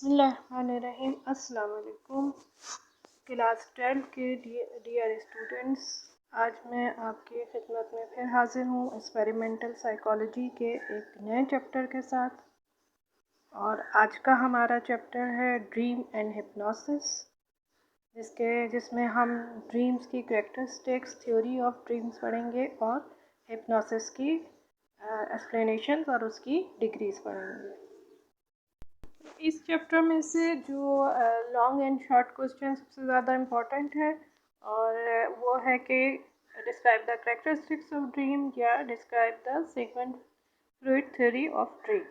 बिस्मिल्लाहिर्रहमानिर्रहीम। अस्सलाम वालेकुम। क्लास 12 के डियर स्टूडेंट्स, आज मैं आपकी खिदमत में फिर हाजिर हूँ एक्सपेरिमेंटल साइकोलॉजी के एक नए चैप्टर के साथ। और आज का हमारा चैप्टर है ड्रीम एंड हिप्नोसिस, जिसमें हम ड्रीम्स की कैरेक्टरिस्टिक्स, थ्योरी ऑफ ड्रीम्स पढ़ेंगे और हिप्नोसिस की एक्सप्लेनेशन और उसकी डिग्रीज पढ़ेंगे। इस चैप्टर में से जो लॉन्ग एंड शॉर्ट क्वेश्चन सबसे ज़्यादा इम्पोर्टेंट है और वो है कि describe the characteristics of dream या describe the Sigmund Freud theory of dream.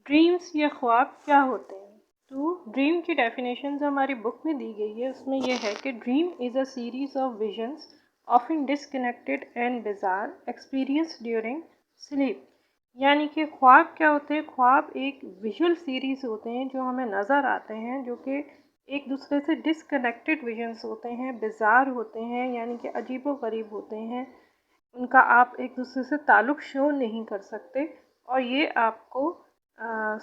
Dreams या ख्वाब क्या होते हैं? तो ड्रीम की डेफिनेशन जो हमारी बुक में दी गई है उसमें यह है कि dream is a series of visions often disconnected and bizarre experience during sleep. यानी कि ख्वाब क्या होते हैं? ख्वाब एक विजुअल सीरीज़ होते हैं जो हमें नज़र आते हैं, जो कि एक दूसरे से डिसकनेक्टेड विजन्स होते हैं, बिजार होते हैं, यानी कि अजीबो गरीब होते हैं। उनका आप एक दूसरे से ताल्लुक़ शो नहीं कर सकते और ये आपको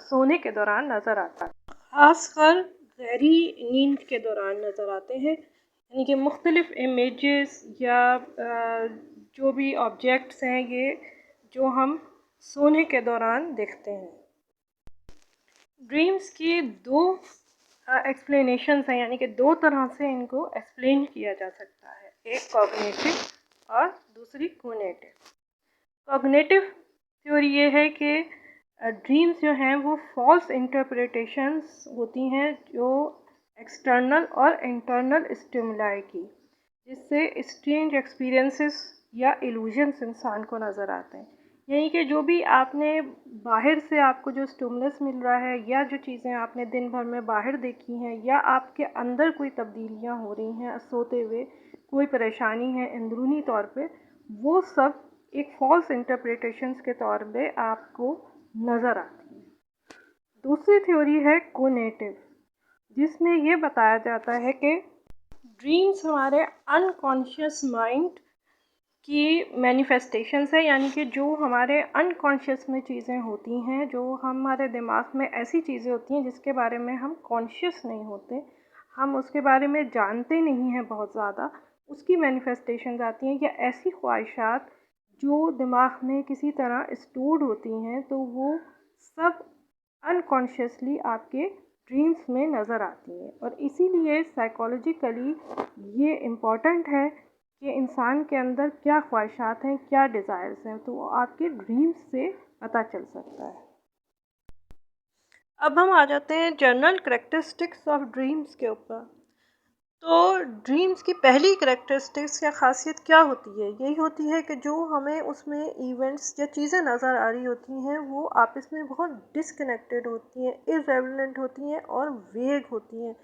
सोने के दौरान नज़र आता है, ख़ासकर गहरी नींद के दौरान नज़र आते हैं। यानी कि मुख्तलिफ़ इमेजेस या जो भी ऑब्जेक्ट्स हैं ये जो हम सोने के दौरान देखते हैं। ड्रीम्स की दो एक्सप्लेनेशंस हैं, यानी कि दो तरह से इनको एक्सप्लेन किया जा सकता है, एक कॉग्निटिव और दूसरी कोनेटिव। कॉग्निटिव थ्योरी ये है कि ड्रीम्स जो हैं वो फॉल्स इंटरप्रिटेशंस होती हैं जो एक्सटर्नल और इंटरनल स्टिमुलाई की, जिससे स्ट्रेंज एक्सपीरियंसेस या इल्यूजन्स इंसान को नज़र आते हैं। यानी कि जो भी आपने बाहर से आपको जो स्टिमुलस मिल रहा है या जो चीज़ें आपने दिन भर में बाहर देखी हैं या आपके अंदर कोई तब्दीलियां हो रही हैं सोते हुए, कोई परेशानी है अंदरूनी तौर पे, वो सब एक फॉल्स इंटरप्रिटेशंस के तौर पे आपको नज़र आती है। दूसरी थ्योरी है कोनेटिव, जिसमें ये बताया जाता है कि ड्रीम्स हमारे अनकॉन्शियस माइंड की मैनिफेस्टेशंस है, यानी कि जो हमारे अनकॉन्शियस में चीज़ें होती हैं, जो हमारे दिमाग में ऐसी चीज़ें होती हैं जिसके बारे में हम कॉन्शियस नहीं होते, हम उसके बारे में जानते नहीं हैं बहुत ज़्यादा, उसकी मैनिफेस्टेशंस आती हैं। या ऐसी ख्वाहिशात जो दिमाग में किसी तरह स्टोर्ड होती हैं, तो वो सब अनकॉन्शियसली आपके ड्रीम्स में नज़र आती हैं। और इसीलिए साइकोलॉजिकली ये इम्पॉर्टेंट है कि इंसान के अंदर क्या ख्वाहिशात हैं, क्या डिज़ायर्स हैं, तो वो आपके ड्रीम्स से पता चल सकता है। अब हम आ जाते हैं जनरल करेक्टरिस्टिक्स ऑफ ड्रीम्स के ऊपर। तो ड्रीम्स की पहली करेक्टरिस्टिक्स या ख़ासियत क्या होती है? यही होती है कि जो हमें उसमें इवेंट्स या चीज़ें नज़र आ रही होती हैं वो आपस में बहुत डिसकनेक्टेड होती हैं, इर्रेलेवेंट होती हैं और वेग होती हैं।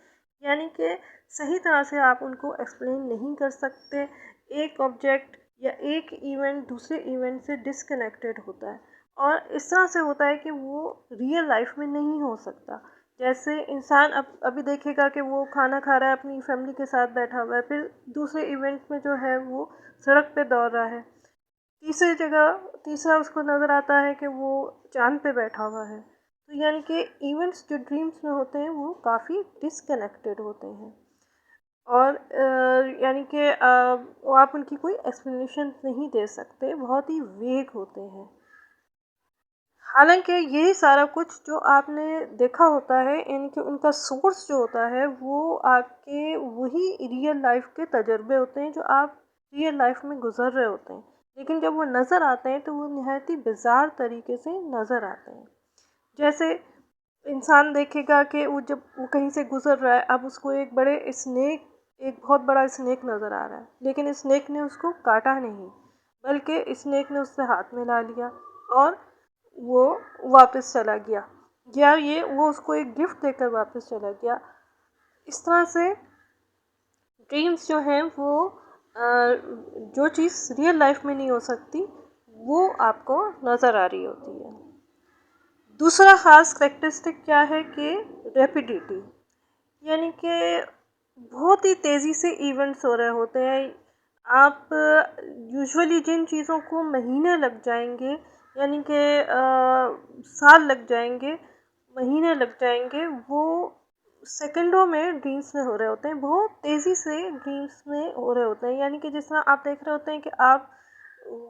यानी कि सही तरह से आप उनको एक्सप्लेन नहीं कर सकते। एक ऑब्जेक्ट या एक इवेंट दूसरे इवेंट से डिसकनेक्टेड होता है और इस तरह से होता है कि वो रियल लाइफ में नहीं हो सकता। जैसे इंसान अब अभी देखेगा कि वो खाना खा रहा है, अपनी फैमिली के साथ बैठा हुआ है, फिर दूसरे इवेंट में जो है वो सड़क पे दौड़ रहा है, तीसरा उसको नज़र आता है कि वो चांद पे बैठा हुआ है। तो यानी कि इवेंट्स जो ड्रीम्स में होते हैं वो काफ़ी डिसकनेक्टेड होते हैं और यानी कि आप उनकी कोई एक्सप्लेनेशन नहीं दे सकते, बहुत ही वेग होते हैं। हालांकि यही सारा कुछ जो आपने देखा होता है, इनके उनका सोर्स जो होता है वो आपके वही रियल लाइफ के तजर्बे होते हैं जो आप रियल लाइफ में गुजर रहे होते हैं, लेकिन जब वो नज़र आते हैं तो वो नहायत ही बिज़ार तरीके से नज़र आते हैं। जैसे इंसान देखेगा कि वो जब वो कहीं से गुजर रहा है, अब उसको एक बहुत बड़ा स्नेक नज़र आ रहा है, लेकिन स्नेक ने उसको काटा नहीं, बल्कि स्नेक ने उससे हाथ मिला लिया और वो वापस चला गया, या ये वो उसको एक गिफ्ट देकर वापस चला गया। इस तरह से ड्रीम्स जो हैं वो जो चीज़ रियल लाइफ में नहीं हो सकती वो आपको नज़र आ रही होती है। दूसरा ख़ास करेक्टरिस्टिक क्या है कि रैपिडिटी, यानी कि बहुत ही तेज़ी से इवेंट्स हो रहे होते हैं। आप यूजुअली जिन चीज़ों को महीने लग जाएंगे, यानी कि साल लग जाएंगे, महीने लग जाएंगे, वो सेकंडों में ड्रीम्स में हो रहे होते हैं, बहुत तेज़ी से ड्रीम्स में हो रहे होते हैं। यानी कि जिस तरह आप देख रहे होते हैं कि आप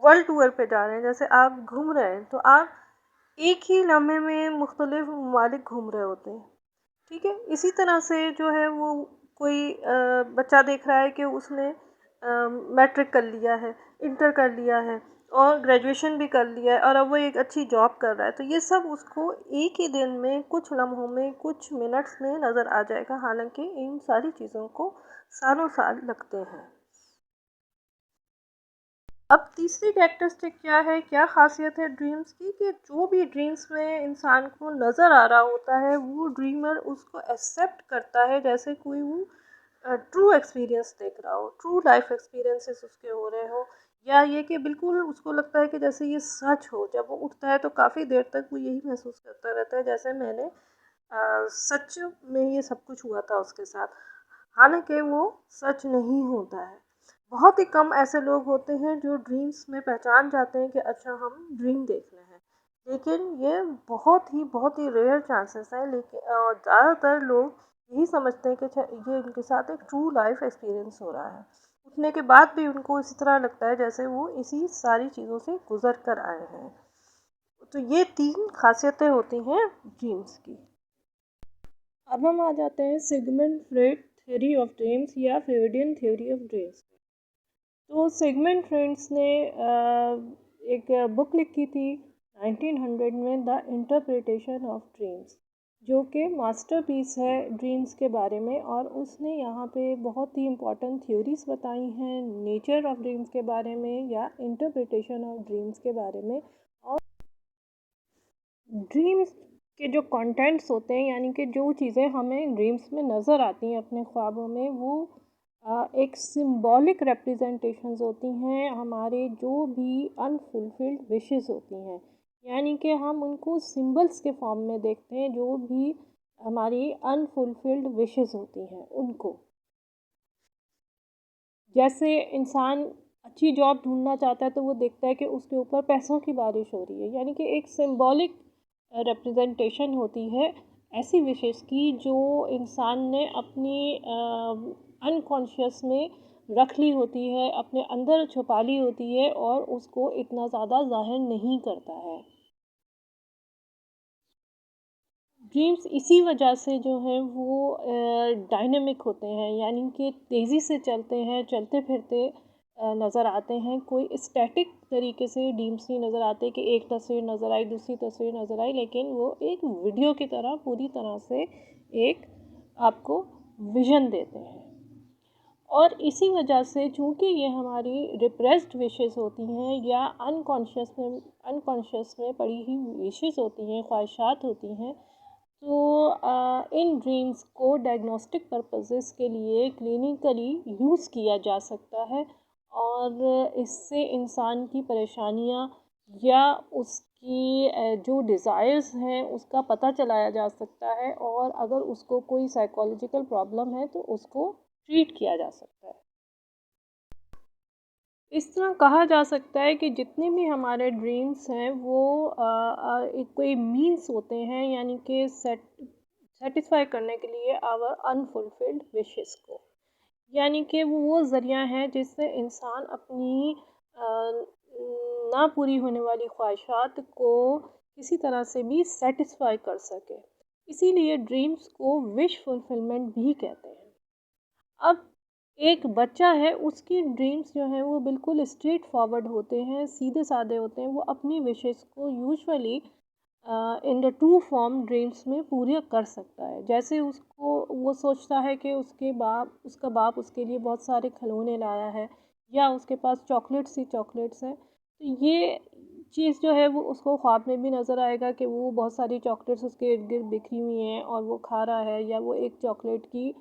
वर्ल्ड टूर पे जा रहे हैं, जैसे आप घूम रहे हैं, तो आप एक ही लम्हे में मुख्तलिफ ममालिक घूम रहे होते हैं, ठीक है। इसी तरह से जो है वो कोई बच्चा देख रहा है कि उसने मैट्रिक कर लिया है, इंटर कर लिया है और ग्रेजुएशन भी कर लिया है और अब वो एक अच्छी जॉब कर रहा है, तो ये सब उसको एक ही दिन में, कुछ लम्हों में, कुछ मिनट्स में नज़र आ जाएगा, हालांकि इन सारी चीज़ों को सालों साल लगते हैं। अब तीसरी कैरेक्टरिस्टिक क्या है, क्या ख़ासियत है ड्रीम्स की, कि जो भी ड्रीम्स में इंसान को नज़र आ रहा होता है, वो ड्रीमर उसको एक्सेप्ट करता है जैसे कोई वो ट्रू एक्सपीरियंस देख रहा हो, ट्रू लाइफ एक्सपीरियंसेस उसके हो रहे हो, या ये कि बिल्कुल उसको लगता है कि जैसे ये सच हो। जब वो उठता है तो काफ़ी देर तक वो यही महसूस करता रहता है जैसे मैंने सच में ये सब कुछ हुआ था उसके साथ, हालांकि वो सच नहीं होता है। बहुत ही कम ऐसे लोग होते हैं जो ड्रीम्स में पहचान जाते हैं कि अच्छा हम ड्रीम देख रहे हैं, लेकिन ये बहुत ही रेयर चांसेस है। लेकिन ज़्यादातर लोग यही समझते हैं कि अच्छा ये इनके साथ एक ट्रू लाइफ एक्सपीरियंस हो रहा है, उठने के बाद भी उनको इसी तरह लगता है जैसे वो इसी सारी चीज़ों से गुजर कर आए हैं। तो ये तीन खासियतें होती हैं ड्रीम्स की। अब हम आ जाते हैं Sigmund Freud theory of dreams या फ्रॉइडियन थ्योरी ऑफ ड्रीम्स। तो सिगमंड फ्रॉइड ने एक बुक लिखी थी 1900 में, द इंटरप्रिटेशन ऑफ ड्रीम्स, जो कि मास्टरपीस है ड्रीम्स के बारे में। और उसने यहाँ पे बहुत ही इम्पोर्टेंट थ्योरीज बताई हैं नेचर ऑफ ड्रीम्स के बारे में या इंटरप्रिटेशन ऑफ ड्रीम्स के बारे में। और ड्रीम्स के जो कंटेंट्स होते हैं, यानी कि जो चीज़ें हमें ड्रीम्स में नज़र आती हैं अपने ख्वाबों में, वो एक सिंबॉलिक रिप्रेजेंटेशंस होती हैं हमारे जो भी अनफुलफिल्ड विशेस होती हैं। यानी कि हम उनको सिंबल्स के फॉर्म में देखते हैं, जो भी हमारी अनफुलफिल्ड विशेस होती हैं उनको। जैसे इंसान अच्छी जॉब ढूंढना चाहता है तो वो देखता है कि उसके ऊपर पैसों की बारिश हो रही है, यानी कि एक सिंबॉलिक रिप्रेजेंटेशन होती है ऐसी विशेष की जो इंसान ने अपनी अनकॉन्शियस में रख ली होती है, अपने अंदर छुपा ली होती है और उसको इतना ज़्यादा जाहिर नहीं करता है। ड्रीम्स इसी वजह से जो है वो डायनेमिक होते हैं, यानी कि तेज़ी से चलते हैं, चलते फिरते नज़र आते हैं। कोई स्टैटिक तरीके से ड्रीम्स नहीं नज़र आते कि एक तस्वीर नज़र आई, दूसरी तस्वीर नज़र आई, लेकिन वो एक वीडियो की तरह पूरी तरह से एक आपको विज़न देते हैं। और इसी वजह से चूँकि ये हमारी रिप्रेस्ड विशेस होती हैं या अनकॉन्शियस में पड़ी हुई विशेस होती हैं, ख्वाहिशात होती हैं, तो इन ड्रीम्स को डायग्नोस्टिक पर्पसेस के लिए क्लिनिकली यूज़ किया जा सकता है और इससे इंसान की परेशानियां या उसकी जो डिज़ायर्स हैं उसका पता चलाया जा सकता है, और अगर उसको कोई साइकोलॉजिकल प्रॉब्लम है तो उसको ट्रीट किया जा सकता है। इस तरह कहा जा सकता है कि जितने भी हमारे ड्रीम्स हैं वो एक कोई मीन्स होते हैं, यानी कि सेटिस्फाई करने के लिए आवर अनफुलफिल्ड विशेस को। यानी कि वो ज़रिया है जिससे इंसान अपनी ना पूरी होने वाली ख्वाहिशात को किसी तरह से भी सेटिस्फाई कर सके। इसीलिए ड्रीम्स को विश फुलफिलमेंट भी कहते हैं। अब एक बच्चा है, उसकी ड्रीम्स जो हैं वो बिल्कुल स्ट्रेट फॉरवर्ड होते हैं, सीधे साधे होते हैं। वो अपनी विशेस को usually in the true form dreams में पूरे कर सकता है। जैसे उसको वो सोचता है कि उसका बाप उसके लिए बहुत सारे खिलौने लाया है या उसके पास चॉकलेट्स ही चॉकलेट्स हैं, तो ये चीज़ जो है वो उसको ख्वाब में भी नज़र आएगा कि वो बहुत सारी चॉकलेट्स उसके इर्द गिर्द बिखरी हुई हैं और वो खा रहा है, या वो एक चॉकलेट की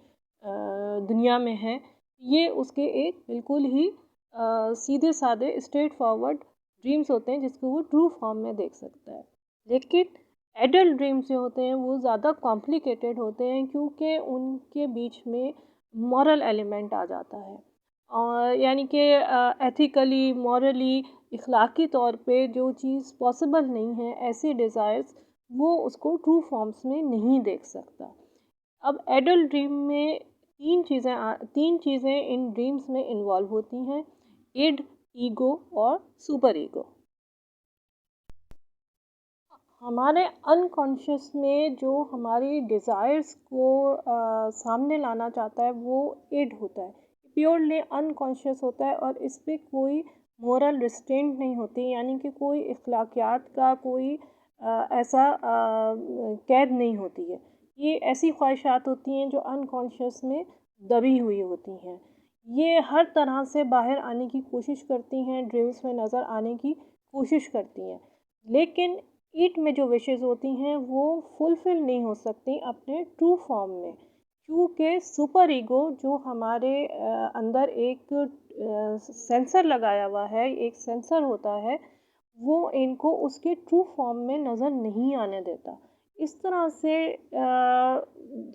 दुनिया में है। ये उसके एक बिल्कुल ही सीधे साधे स्ट्रेट फॉरवर्ड ड्रीम्स होते हैं जिसको वो ट्रू फॉर्म में देख सकता है। लेकिन एडल्ट ड्रीम्स जो होते हैं वो ज़्यादा कॉम्प्लिकेटेड होते हैं, क्योंकि उनके बीच में मॉरल एलिमेंट आ जाता है, और यानी कि एथिकली, मॉरली, इखलाकी तौर पे जो चीज़ पॉसिबल नहीं है, ऐसे डिज़ायर्स वो उसको ट्रू फॉर्म्स में नहीं देख सकता। अब एडल्ट ड्रीम में 3 चीज़ें इन ड्रीम्स में इन्वॉल्व होती हैं, इड, ईगो और सुपर ईगो। हमारे अनकॉन्शियस में जो हमारी डिज़ायर्स को सामने लाना चाहता है वो इड होता है। प्योरली अनकॉन्शियस होता है और इस पे कोई मोरल रिस्ट्रेंट नहीं होती, यानी कि कोई अखलाकियात का कोई ऐसा कैद नहीं होती है। ये ऐसी ख्वाहिशात होती हैं जो अनकॉन्शियस में दबी हुई होती हैं। ये हर तरह से बाहर आने की कोशिश करती हैं, ड्रीम्स में नज़र आने की कोशिश करती हैं, लेकिन ईट में जो विशेज़ होती हैं वो फुलफ़िल नहीं हो सकती अपने ट्रू फॉर्म में, क्योंकि सुपर ईगो जो हमारे अंदर एक सेंसर लगाया हुआ है, एक सेंसर होता है, वो इनको उसके ट्रू फॉर्म में नज़र नहीं आने देता। इस तरह से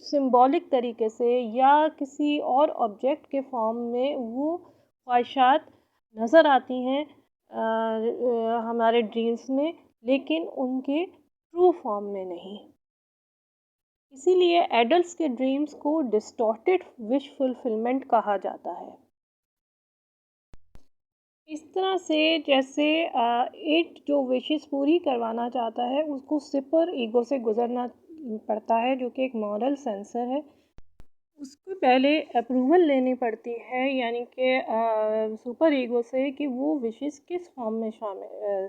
सिंबॉलिक तरीके से या किसी और ऑब्जेक्ट के फॉर्म में वो ख्वाहिशात नज़र आती हैं हमारे ड्रीम्स में, लेकिन उनके ट्रू फॉर्म में नहीं। इसीलिए एडल्ट्स के ड्रीम्स को डिस्टॉर्टेड विश फुलफिलमेंट कहा जाता है। इस तरह से जैसे इट जो विशेस पूरी करवाना चाहता है उसको सुपर ईगो से गुजरना पड़ता है, जो कि एक मॉरल सेंसर है। उसको पहले अप्रूवल लेनी पड़ती है, यानी कि सुपर ईगो से, कि वो विशेस किस फॉर्म में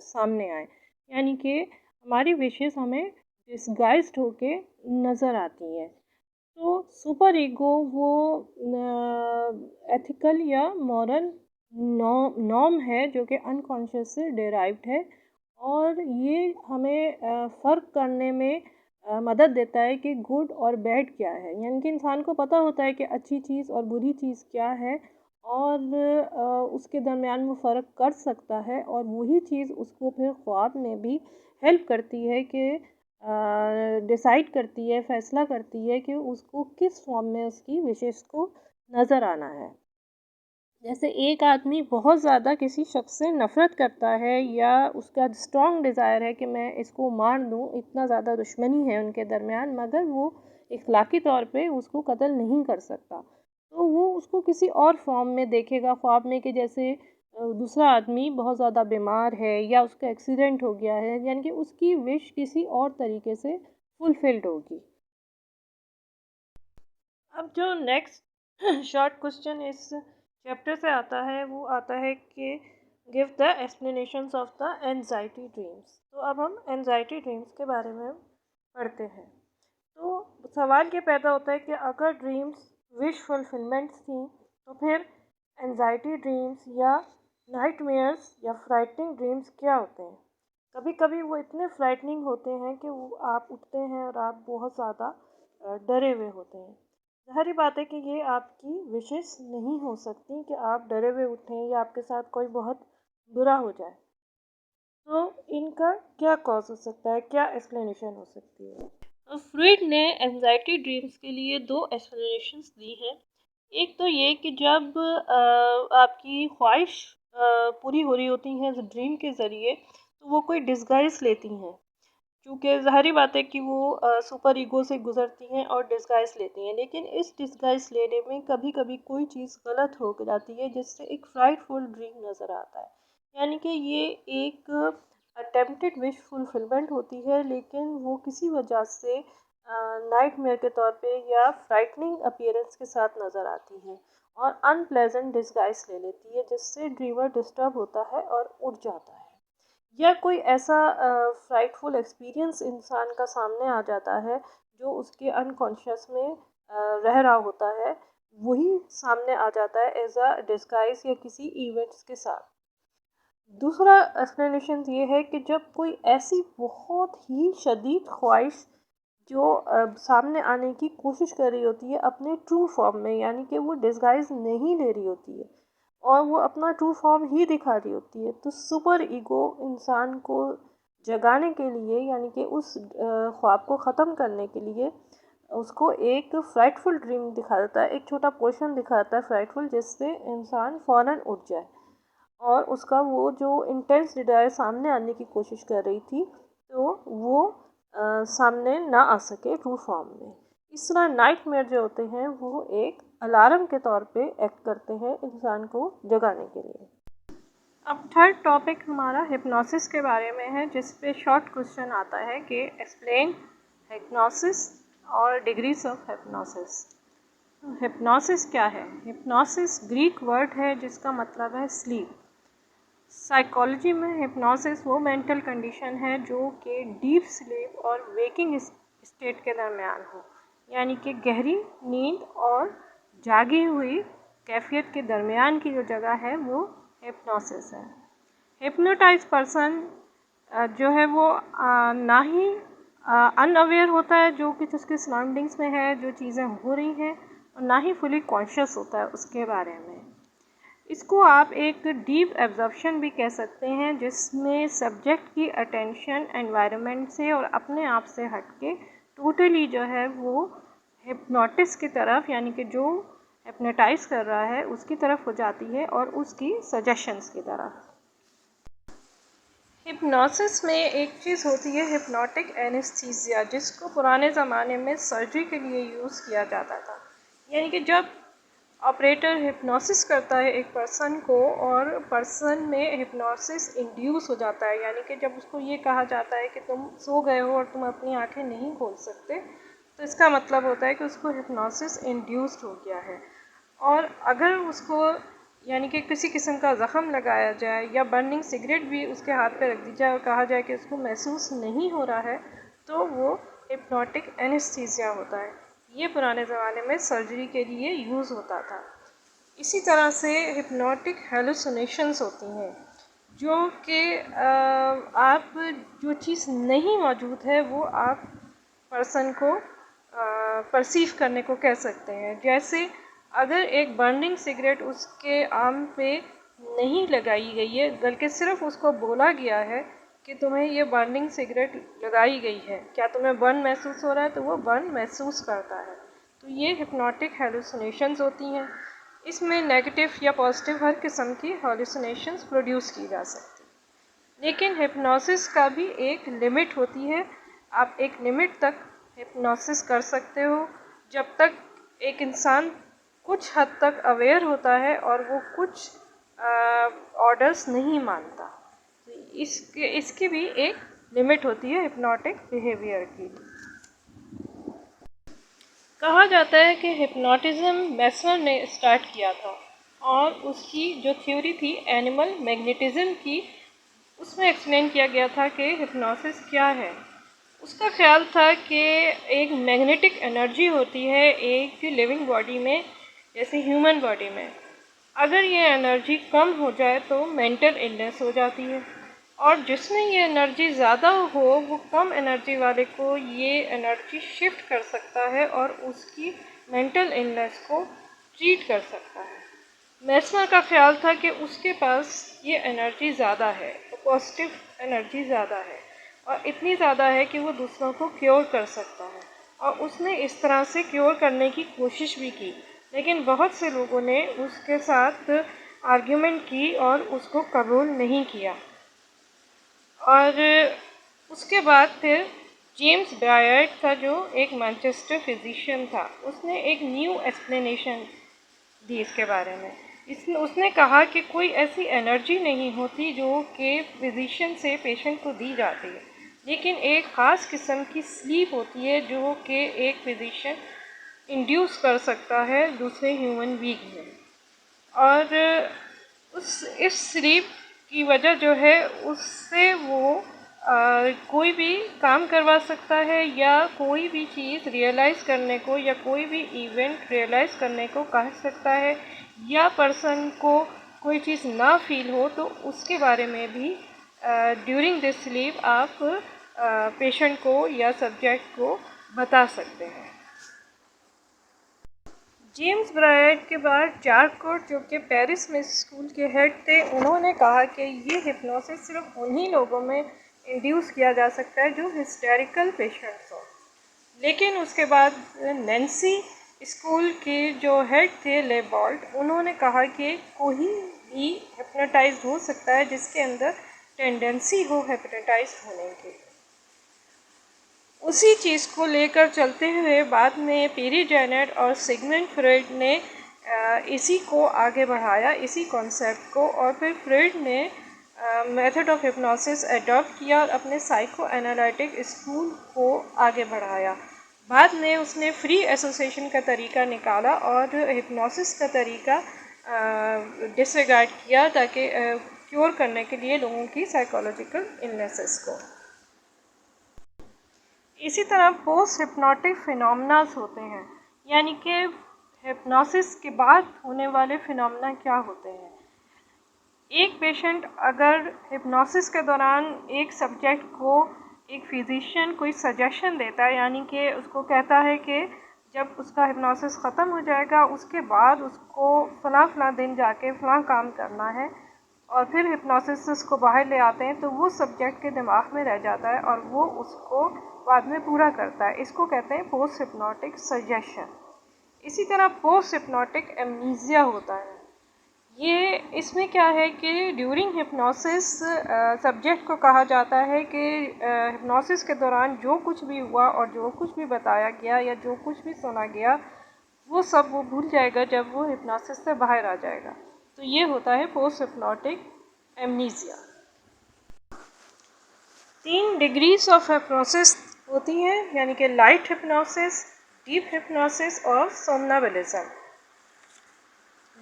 सामने आए, यानी कि हमारी विशेस हमें डिसगाइज्ड होके नज़र आती हैं। तो सुपर ईगो वो एथिकल या मॉरल नॉर्म है जो कि अनकॉन्शियस से डेराइव्ड है, और ये हमें फ़र्क करने में मदद देता है कि गुड और बैड क्या है, यानी कि इंसान को पता होता है कि अच्छी चीज़ और बुरी चीज़ क्या है, और उसके दरमियान वो फ़र्क कर सकता है, और वही चीज़ उसको फिर ख्वाब में भी हेल्प करती है कि डिसाइड करती है, फ़ैसला करती है कि उसको किस फॉर्म में उसकी विशेज़ को नज़र आना है। जैसे एक आदमी बहुत ज़्यादा किसी शख्स से नफ़रत करता है, या उसका स्ट्रॉन्ग डिज़ायर है कि मैं इसको मार दूँ, इतना ज़्यादा दुश्मनी है उनके दरमियान, मगर वो इखलाकी तौर पे उसको कत्ल नहीं कर सकता। तो वो उसको किसी और फ़ॉर्म में देखेगा ख्वाब में, कि जैसे दूसरा आदमी बहुत ज़्यादा बीमार है या उसका एक्सीडेंट हो गया है, यानी कि उसकी विश किसी और तरीके से फुलफ़िल्ड होगी। अब जो नेक्स्ट शॉर्ट क्वेश्चन इस चैप्टर से आता है वो आता है कि give the explanations of the anxiety dreams. तो अब हम एंजाइटी ड्रीम्स के बारे में पढ़ते हैं। तो सवाल ये पैदा होता है कि अगर ड्रीम्स विश फुलफिलमेंट्स थी, तो फिर एंजाइटी ड्रीम्स या नाइटमेयर्स या फ्राइटनिंग ड्रीम्स क्या होते हैं। कभी कभी वो इतने फ्राइटनिंग होते हैं कि वो आप उठते हैं और आप बहुत ज़्यादा डरे हुए होते हैं। ज़ाहिर बात है कि ये आपकी विशेस नहीं हो सकती कि आप डरे हुए उठें या आपके साथ कोई बहुत बुरा हो जाए। तो इनका क्या कॉज हो सकता है, क्या एक्सप्लेनेशन हो सकती है। फ्रॉइड ने एंजाइटी ड्रीम्स के लिए 2 एक्सप्लेनेशंस दी हैं। एक तो ये कि जब आपकी ख्वाहिश पूरी हो रही होती हैं ड्रीम के ज़रिए, तो वो कोई डिस्गाइज़ लेती हैं। क्योंकि ज़ाहिर बात है कि वो सुपर ईगो से गुज़रती हैं और डिस्गाइज़ लेती हैं, लेकिन इस डिस्गाइज़ लेने में कभी-कभी कोई चीज़ गलत हो जाती है, जिससे एक फ्राइटफुल ड्रीम नज़र आता है। यानी कि ये एक अटेम्प्टेड विश फुलफिलमेंट होती है, लेकिन वो किसी वजह से नाइटमेयर के तौर पे या फ्राइटनिंग अपीयरेंस के साथ नज़र आती है, और अनप्लेजेंट डिस्गाइज़ ले लेती है, जिससे ड्रीमर डिस्टर्ब होता है और उठ जाता है। या कोई ऐसा फ्राइटफुल एक्सपीरियंस इंसान का सामने आ जाता है जो उसके अनकॉन्शियस में रह रहा होता है, वही सामने आ जाता है एज अ डिस्गाइज या किसी इवेंट्स के साथ। दूसरा एक्सप्लेनेशन ये है कि जब कोई ऐसी बहुत ही शदीद ख्वाहिश जो सामने आने की कोशिश कर रही होती है अपने ट्रू फॉर्म में, यानी कि वो डिस्गाइज नहीं ले रही होती है और वो अपना ट्रू फॉर्म ही दिखा रही होती है, तो सुपर ईगो इंसान को जगाने के लिए, यानी कि उस ख्वाब को ख़त्म करने के लिए उसको एक फ्राइटफुल ड्रीम दिखा देता है, एक छोटा पोर्शन दिखाता है फ्राइटफुल, जिससे इंसान फ़ौरन उठ जाए और उसका वो जो इंटेंस डिज़ायर सामने आने की कोशिश कर रही थी, तो वो सामने ना आ सके ट्रू फॉर्म में। इस तरह नाइटमेयर जो होते हैं वो एक अलार्म के तौर पे एक्ट करते हैं इंसान को जगाने के लिए। अब थर्ड टॉपिक हमारा हिप्नोसिस के बारे में है, जिस पे शॉर्ट क्वेश्चन आता है कि एक्सप्लेन हिप्नोसिस और डिग्रीज ऑफ हिप्नोसिस। हिप्नोसिस क्या है? हिप्नोसिस ग्रीक वर्ड है जिसका मतलब है स्लीप। साइकोलॉजी में हिप्नोसिस वो मेंटल कंडीशन है जो कि डीप स्लीप और वेकिंग स्टेट के दरमियान हो, यानी कि गहरी नींद और जागी हुई कैफियत के दरमियान की जो जगह है वो हिप्नोसिस है। हिप्नोटाइज पर्सन जो है वो ना ही अनअवेयर होता है जो कि उसके सराउंडिंग्स में है, जो चीज़ें हो रही हैं, और ना ही फुली कॉन्शियस होता है उसके बारे में। इसको आप एक डीप एब्जॉर्प्शन भी कह सकते हैं, जिसमें सब्जेक्ट की अटेंशन एनवायरनमेंट से और अपने आप से हटके टोटली जो है वो हिप्नोटिस की तरफ, यानी कि जो हिप्नोटाइज कर रहा है उसकी तरफ हो जाती है और उसकी सजेशंस की तरफ। हिप्नोसिस में एक चीज़ होती है हिप्नोटिक एनेस्थीसिया, जिसको पुराने ज़माने में सर्जरी के लिए यूज़ किया जाता था। यानी कि जब ऑपरेटर हिप्नोसिस करता है एक पर्सन को और पर्सन में हिप्नोसिस इंड्यूस हो जाता है, यानी कि जब उसको ये कहा जाता है कि तुम सो गए हो और तुम अपनी आंखें नहीं खोल सकते, तो इसका मतलब होता है कि उसको हिप्नोसिस इंड्यूस्ड हो गया है। और अगर उसको यानी कि किसी किस्म का ज़ख़म लगाया जाए या बर्निंग सिगरेट भी उसके हाथ पे रख दी जाए और कहा जाए कि उसको महसूस नहीं हो रहा है, तो वो हिप्नोटिक एनेस्थीसिया होता है। ये पुराने ज़माने में सर्जरी के लिए यूज़ होता था। इसी तरह से हिप्नोटिक हेलुसिनेशंस होती हैं, जो कि आप जो चीज़ नहीं मौजूद है वो आप पर्सन को परसीव करने को कह सकते हैं। जैसे अगर एक बर्निंग सिगरेट उसके आर्म पे नहीं लगाई गई है, बल्कि सिर्फ उसको बोला गया है कि तुम्हें ये बर्निंग सिगरेट लगाई गई है, क्या तुम्हें बर्न महसूस हो रहा है, तो वो बर्न महसूस करता है। तो ये हिप्नोटिक हेलुसिनेशंस होती हैं। इसमें नेगेटिव या पॉजिटिव हर किस्म की हेलुसिनेशंस प्रोड्यूस की जा सकती हैं। लेकिन हिप्नोसिस का भी एक लिमिट होती है। आप एक लिमिट तक हिप्नोसिस कर सकते हो, जब तक एक इंसान कुछ हद तक अवेयर होता है और वो कुछ ऑर्डर्स नहीं मानता। तो इसकी भी एक लिमिट होती है हिप्नोटिक बिहेवियर की। कहा जाता है कि हिप्नोटिज्म मेस्मर ने स्टार्ट किया था और उसकी जो थ्योरी थी एनिमल मैग्नेटिज्म की, उसमें एक्सप्लेन किया गया था कि हिप्नोसिस क्या है। उसका ख्याल था कि एक मैग्नेटिक एनर्जी होती है एक लिविंग बॉडी में, जैसे ह्यूमन बॉडी में। अगर ये एनर्जी कम हो जाए तो मेंटल इलनेस हो जाती है, और जिसमें ये एनर्जी ज़्यादा हो वो कम एनर्जी वाले को ये एनर्जी शिफ्ट कर सकता है और उसकी मेंटल इलनेस को ट्रीट कर सकता है। मेस्मर का ख्याल था कि उसके पास ये एनर्जी ज़्यादा है, तो पॉजिटिव एनर्जी ज़्यादा है, और इतनी ज़्यादा है कि वो दूसरों को क्योर कर सकता है। और उसने इस तरह से क्योर करने की कोशिश भी की, लेकिन बहुत से लोगों ने उसके साथ आर्ग्यूमेंट की और उसको कबूल नहीं किया। और उसके बाद फिर जेम्स ब्रायर्ट था, जो एक मैनचेस्टर फिजिशियन था, उसने एक न्यू एक्सप्लेनेशन दी इसके बारे में। उसने कहा कि कोई ऐसी एनर्जी नहीं होती जो कि फिजिशियन से पेशेंट को दी जाती है, लेकिन एक ख़ास किस्म की स्लीप होती है जो कि एक फिजिशियन इंड्यूस कर सकता है दूसरे ह्यूमन बीइंग में। और इस स्लीप की वजह जो है उससे वो कोई भी काम करवा सकता है, या कोई भी चीज़ रियलाइज़ करने को या कोई भी इवेंट रियलाइज़ करने को कह सकता है, या पर्सन को कोई चीज़ ना फील हो तो उसके बारे में भी ड्यूरिंग दिस स्लीप आप पेशेंट को या सब्जेक्ट को बता सकते हैं। जेम्स ब्रायर्ट के बाद चारकोट, जो कि पेरिस में स्कूल के हेड थे, उन्होंने कहा कि ये हिप्नोसिस सिर्फ उन्हीं लोगों में इंड्यूस किया जा सकता है जो हिस्टेरिकल पेशेंट्स हो। लेकिन उसके बाद नैन्सी स्कूल के जो हेड थे लेबॉल्ट, उन्होंने कहा कि कोई भी हिप्नोटाइज हो सकता है जिसके अंदर टेंडेंसी हो हिप्नोटाइज होने की। उसी चीज़ को लेकर चलते हुए बाद में पीरी जेनेट और सिगमंड फ्रॉइड ने इसी को आगे बढ़ाया, इसी कॉन्सेप्ट को, और फिर फ्रॉइड ने मेथड ऑफ हिप्नोसिस एडॉप्ट किया और अपने साइको एनालिटिक स्कूल को आगे बढ़ाया। बाद में उसने फ्री एसोसिएशन का तरीका निकाला और हिप्नोसिस का तरीका डिसरिगार्ड किया ताकि क्योर करने के लिए लोगों की साइकोलॉजिकल इलनेसेस को। इसी तरह पोस्ट हिप्नोटिक फिनोमेनास होते हैं, यानी कि हिप्नोसिस के बाद होने वाले फिनोमेना क्या होते हैं। एक पेशेंट अगर हिप्नोसिस के दौरान एक सब्जेक्ट को एक फिजिशियन कोई सजेशन देता है, यानी कि उसको कहता है कि जब उसका हिप्नोसिस ख़त्म हो जाएगा उसके बाद उसको फ़लाँ दिन जाके फ़लाँ काम करना है, और फिर हिप्नोसिस को बाहर ले आते हैं, तो वो सब्जेक्ट के दिमाग में रह जाता है और वो उसको बाद में पूरा करता है। इसको कहते हैं पोस्ट हिप्नोटिक सजेशन। इसी तरह पोस्ट हिप्नोटिक एमनीजिया होता है। ये इसमें क्या है कि ड्यूरिंग हिप्नोसिस सब्जेक्ट को कहा जाता है कि हिप्नोसिस के दौरान जो कुछ भी हुआ और जो कुछ भी बताया गया या जो कुछ भी सुना गया वो सब वो भूल जाएगा जब वो हिप्नोसिस से बाहर आ जाएगा। तो ये होता है post hypnotic amnesia. 3 degrees of hypnosis होती हैं, यानी कि लाइट हिप्नोसिस, डीप हिप्नोसिस और सोमनाबिलिज्म।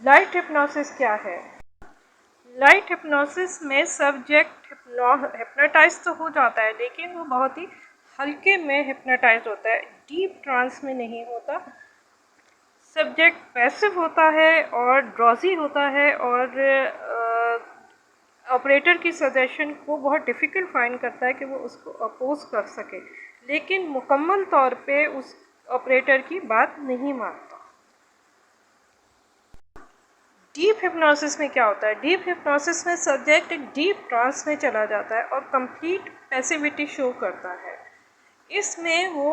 लाइट हिप्नोसिस क्या है? लाइट हिप्नोसिस में सब्जेक्ट हिप्नोटाइज तो हो जाता है, लेकिन वो बहुत ही हल्के में हिप्नोटाइज होता है, डीप ट्रांस में नहीं होता। सब्जेक्ट पैसिव होता है और ड्रॉजी होता है और ऑपरेटर की सजेशन को बहुत डिफ़िकल्ट फाइंड करता है कि वो उसको अपोज कर सके, लेकिन मुकम्मल तौर पे उस ऑपरेटर की बात नहीं मानता। डीप हिप्नोसिस में क्या होता है? डीप हिप्नोसिस में सब्जेक्ट एक डीप ट्रांस में चला जाता है और कंप्लीट पैसिविटी शो करता है। इसमें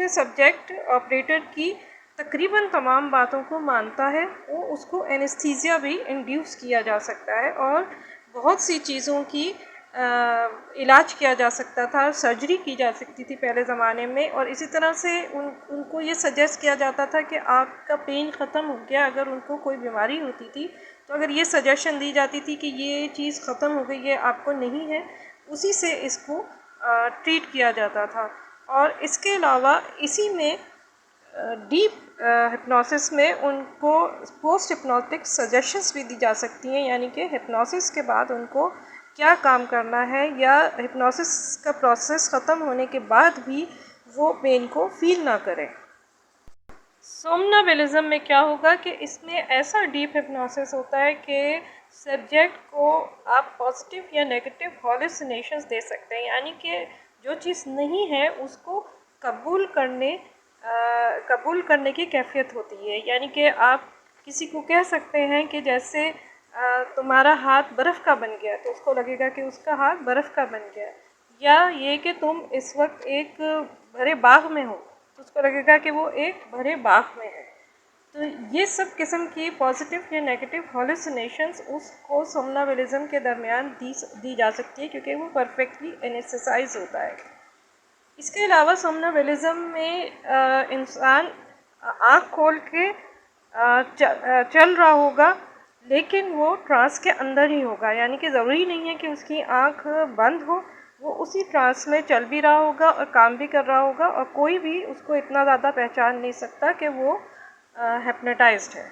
सब्जेक्ट ऑपरेटर की तकरीबन तमाम बातों को मानता है। वो उसको एनेस्थीसिया भी इंड्यूस किया जा सकता है और बहुत सी चीज़ों की इलाज किया जा सकता था, सर्जरी की जा सकती थी पहले ज़माने में, और इसी तरह से उनको ये सजेस्ट किया जाता था कि आपका पेन ख़त्म हो गया। अगर उनको कोई बीमारी होती थी तो अगर ये सजेशन दी जाती थी कि ये चीज़ ख़त्म हो गई है, आपको नहीं है, उसी से इसको ट्रीट किया जाता था। और इसके अलावा इसी में डीप हिप्नोसिस में उनको पोस्ट हिप्नोटिक सजेशंस भी दी जा सकती हैं, यानी कि हिप्नोसिस के बाद उनको क्या काम करना है या हिप्नोसिस का प्रोसेस ख़त्म होने के बाद भी वो पेन को फील ना करें। सोमनाबिलिज्म में क्या होगा कि इसमें ऐसा डीप हिप्नोसिस होता है कि सब्जेक्ट को आप पॉजिटिव या नेगेटिव हॉलुसिनेशंस दे सकते हैं, यानी कि जो चीज़ नहीं है उसको कबूल करने की कैफियत होती है। यानी कि आप किसी को कह सकते हैं कि जैसे तुम्हारा हाथ बर्फ़ का बन गया, तो उसको लगेगा कि उसका हाथ बर्फ़ का बन गया, या ये कि तुम इस वक्त एक भरे बाग में हो, तो उसको लगेगा कि वो एक भरे बाग में है। तो ये सब किस्म की पॉजिटिव या नेगेटिव हॉलुसिनेशंस उसको सोमनाबिलिज्म के दरमियान दी जा सकती है, क्योंकि वो परफेक्टली एनेस्थेसाइज होता है। इसके अलावा सोमनाबिलिज्म में इंसान आँख खोल के चल रहा होगा, लेकिन वो ट्रांस के अंदर ही होगा, यानी कि ज़रूरी नहीं है कि उसकी आँख बंद हो, वो उसी ट्रांस में चल भी रहा होगा और काम भी कर रहा होगा, और कोई भी उसको इतना ज़्यादा पहचान नहीं सकता कि वो हिप्नोटाइज्ड है।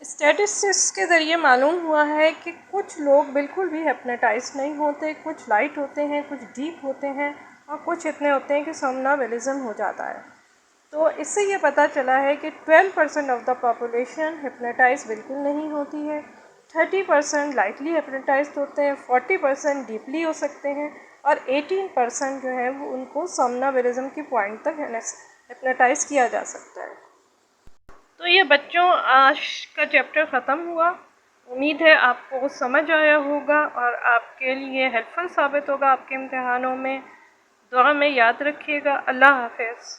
स्टैटिस्टिक्स के ज़रिए मालूम हुआ है कि कुछ लोग बिल्कुल भी हिप्नोटाइज नहीं होते, कुछ लाइट होते हैं, कुछ डीप होते हैं, और कुछ इतने होते हैं कि सोमनाबिलिज्म हो जाता है। तो इससे ये पता चला है कि 12% ऑफ द पॉपुलेशन हिप्नोटाइज बिल्कुल नहीं होती है, 30% लाइटली हिप्नोटाइज होते हैं, 40% डीपली हो सकते हैं, और 18% जो है वो उनको सोमनाबिलिज्म की पॉइंट तक हिप्नोटाइज किया जा सकता है। तो ये बच्चों, आज का चैप्टर ख़त्म हुआ। उम्मीद है आपको समझ आया होगा और आपके लिए हेल्पफुल साबित होगा आपके इम्तिहानों में। दुआ में याद रखिएगा। अल्लाह हाफ़िज़।